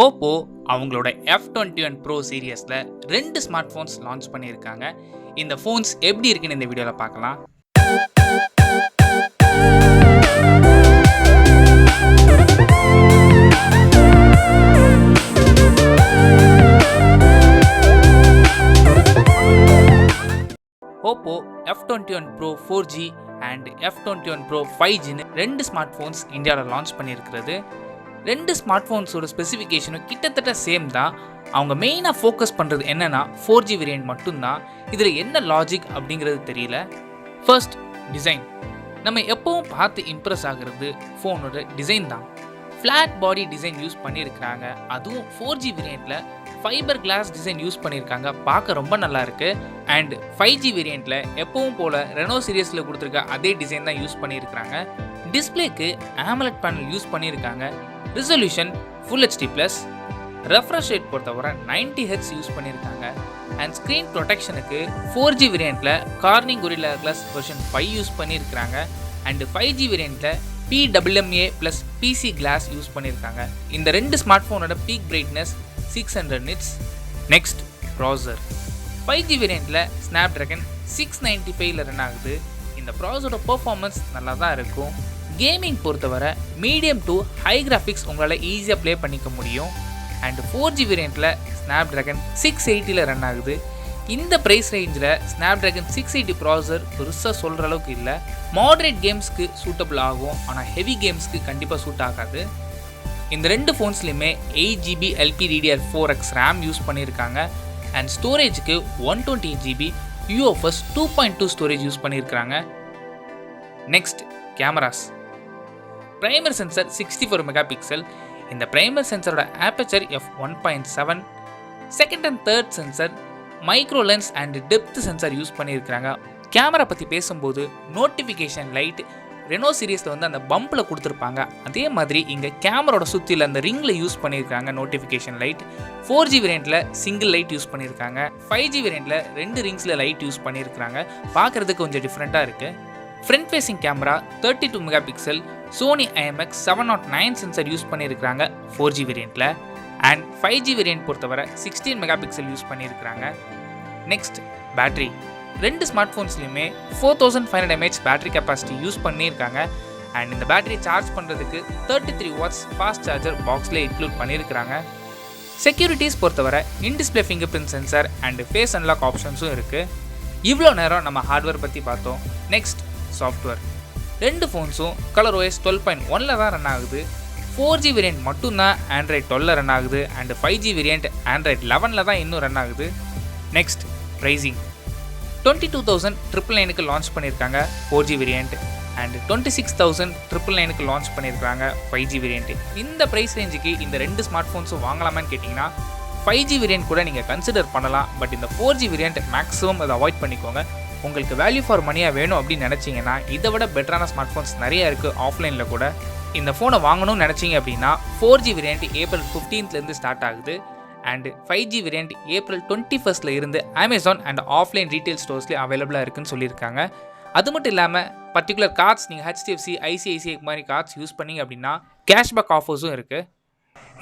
Oppo அவங்களோட F21 Pro சீரியஸ்ல 2 smart phones launch பண்ணியிருக்காங்க. இந்த ஃபோன்ஸ் எப்படி இருக்குன்னு இந்த வீடியோவில் பார்க்கலாம். Oppo F21 Pro 4G and F21 Pro 5Gன்னு 2 smart phones இந்தியாவில் லான்ச் பண்ணியிருக்கிறது. 2 ஸ்மார்ட் ஃபோன்ஸோட ஸ்பெசிஃபிகேஷனும் கிட்டத்தட்ட சேம் தான். அவங்க மெயினாக ஃபோக்கஸ் பண்ணுறது என்னென்னா 4G வேரியன்ட் மட்டும்தான். இதில் என்ன லாஜிக் அப்படிங்கிறது தெரியல. First, design. நம்ம எப்பவும் பார்த்து இம்ப்ரெஸ் ஆகிறது ஃபோனோட டிசைன் தான். ஃப்ளாட் பாடி டிசைன் யூஸ் பண்ணியிருக்கிறாங்க. அதுவும் 4G வேரியண்ட்டில் ஃபைபர் கிளாஸ் டிசைன் யூஸ் பண்ணியிருக்காங்க. பார்க்க ரொம்ப நல்லா இருக்கு. அண்ட் 5G வேரியண்ட்டில் எப்பவும் போல் ரெனோ சீரியஸில் கொடுத்துருக்க அதே டிசைன் தான் யூஸ் பண்ணியிருக்கிறாங்க. டிஸ்பிளேக்கு AMOLED பேனல் யூஸ் பண்ணியிருக்காங்க. Resolution full HD+. Refresh rate பொறுத்தவரை 90Hz யூஸ் பண்ணியிருக்காங்க. அண்ட் ஸ்க்ரீன் ப்ரொடெக்ஷனுக்கு 4G வேரியண்ட்டில் Corning Gorilla glass version 5 use பண்ணியிருக்கிறாங்க. அண்ட் 5G வேரியண்ட்டில் PWMA + PC கிளாஸ் யூஸ் பண்ணியிருக்காங்க. இந்த 2 ஸ்மார்ட் ஃபோனோட பீக் பிரைட்னஸ் 600 nits. நெக்ஸ்ட், ப்ராசர். 5G வேரியண்ட்டில் ஸ்னாப்ட்ராகன் 695 ரன் ஆகுது. இந்த ப்ராசரோட பெர்ஃபார்மன்ஸ் நல்லா தான் இருக்கும். கேமிங் பொறுத்தவரை மீடியம் டு ஹை கிராஃபிக்ஸ் உங்களால் ஈஸியாக ப்ளே பண்ணிக்க முடியும். அண்ட் 4G வேரியண்ட்டில் ஸ்னாப்ட்ராகன் 680 ரன் ஆகுது. இந்த ப்ரைஸ் ரேஞ்சில் ஸ்னாப்ட்ராகன் 680 ப்ராசர் பெருசாக சொல்கிற அளவுக்கு இல்லை. மாடரேட் கேம்ஸ்க்கு சூட்டபிள் ஆகும், ஆனால் ஹெவி கேம்ஸ்க்கு கண்டிப்பாக சூட் ஆகாது. இந்த 2 ஃபோன்ஸ்லையுமே 8GB LPDDR4X RAM யூஸ் பண்ணியிருக்காங்க. அண்ட் ஸ்டோரேஜுக்கு 128GB UFS 2.2 ஸ்டோரேஜ் யூஸ் பண்ணியிருக்காங்க. Next, cameras. Primary sensor 64 megapixel. இந்த பிரைமரி சென்சரோட aperture f1.7. Second and third sensor micro lens and depth sensor use பண்ணியிருக்காங்க. கேமரா பற்றி பேசும்போது நோட்டிஃபிகேஷன் லைட் ரெனோ சீரியஸில் அந்த பம்பில் கொடுத்துருப்பாங்க. அதே மாதிரி இங்கே கேமராவோட சுற்றியில் அந்த ரிங்கில் யூஸ் பண்ணியிருக்காங்க நோட்டிஃபிகேஷன் லைட். 4G வேரியண்ட்டில் சிங்கிள் லைட் யூஸ் பண்ணியிருக்காங்க. 5G வேரியண்ட்டில் 2 ரிங்ஸில் லைட் யூஸ் பண்ணியிருக்காங்க. பார்க்குறதுக்கு கொஞ்சம் டிஃப்ரெண்ட்டாக இருக்குது. Front facing camera 32 megapixel Sony IMX709 sensor use பண்ணியிருக்காங்க 4G வேரியண்ட்டில். அண்ட் 5G வேரியண்ட் பொறுத்தவரை 16 மெகாபிக்சல் யூஸ் பண்ணியிருக்காங்க. Next, battery. 2 ஸ்மார்ட் ஃபோன்ஸ்லையுமே 4500 mAh பேட்டரி கெப்பாசிட்டி யூஸ் பண்ணியிருக்காங்க. அண்ட் இந்த பேட்டரி சார்ஜ் பண்ணுறதுக்கு 33 watts ஃபாஸ்ட் சார்ஜர் பாக்ஸ்லேயே இன்க்ளூட் பண்ணியிருக்கிறாங்க. செக்யூரிட்டிஸ் பொறுத்தவரை in display fingerprint sensor and face unlock ஆப்ஷன்ஸும் இருக்குது. இவ்வளோ நேரம் நம்ம ஹார்ட்வேர் பற்றி பார்த்தோம். Next, software. 2 ஃபோன்ஸும் ColorOS 12.1 தான் ரன் ஆகுது. 4G வேரியண்ட் மட்டும்தான் Android 12 ரன் ஆகுது. அண்ட் 5G வேரியண்ட் Android 11 தான் இன்னும் ரன் ஆகுது. Next, pricing. 22,999க்கு லான்ச் பண்ணியிருக்காங்க 4G வேரியண்ட். அண்ட் 26,999க்கு லான்ச் பண்ணியிருக்காங்க 5G வேரியண்ட். இந்த ப்ரைஸ் ரேஞ்சுக்கு இந்த 2 ஸ்மார்ட் ஃபோன்ஸும் வாங்கலாமான்னு கேட்டிங்கன்னா 5G வேரியண்ட் கூட நீங்கள் கன்சிடர் பண்ணலாம். பட் இந்த 4G வேரியண்ட் மேக்ஸிமம் அதை அவாய்ட் பண்ணிக்கோங்க. உங்களுக்கு வேல்யூ ஃபார் மணியாக வேணும் அப்படின்னு நினச்சிங்கன்னா இதை விட பெட்டரான ஸ்மார்ட் ஃபோன்ஸ் நிறைய இருக்குது ஆஃப்லைனில் கூட. இந்த ஃபோனை வாங்கணும்னு நினச்சிங்க அப்படின்னா 4G variant April 15th start ஆகுது. And 5G variant April 21st இருந்து Amazon அண்ட் ஆஃப்லைன் ரீட்டைல் ஸ்டோர்ஸ்லேயே அவைலபிளாக இருக்குன்னு சொல்லியிருக்காங்க. அது மட்டும் இல்லாமல் பர்டிகுலர் கார்ட்ஸ் நீங்கள் HDFC ICICI மாதிரி கார்ட்ஸ் யூஸ் பண்ணிங்க அப்படின்னா கேஷ்பேக் ஆஃபர்ஸும் இருக்குது.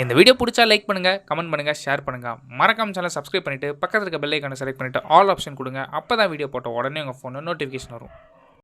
இந்த வீடியோ பிடிச்சா லைக் பண்ணுங்கள், கமெண்ட் பண்ணுங்கள், ஷேர் பண்ணுங்கள். மறக்காம சேனல் சப்ஸ்கிரைப் பண்ணிவிட்டு பக்கத்தில் இருக்க பெல் ஐக்கானை செலக்ட் பண்ணிவிட்டு ஆல் ஆப்ஷன் கொடுங்க. அப்போ தான் வீடியோ போட்ட உடனே உங்கள் ஃபோனில் நோட்டிஃபிகேஷன் வரும்.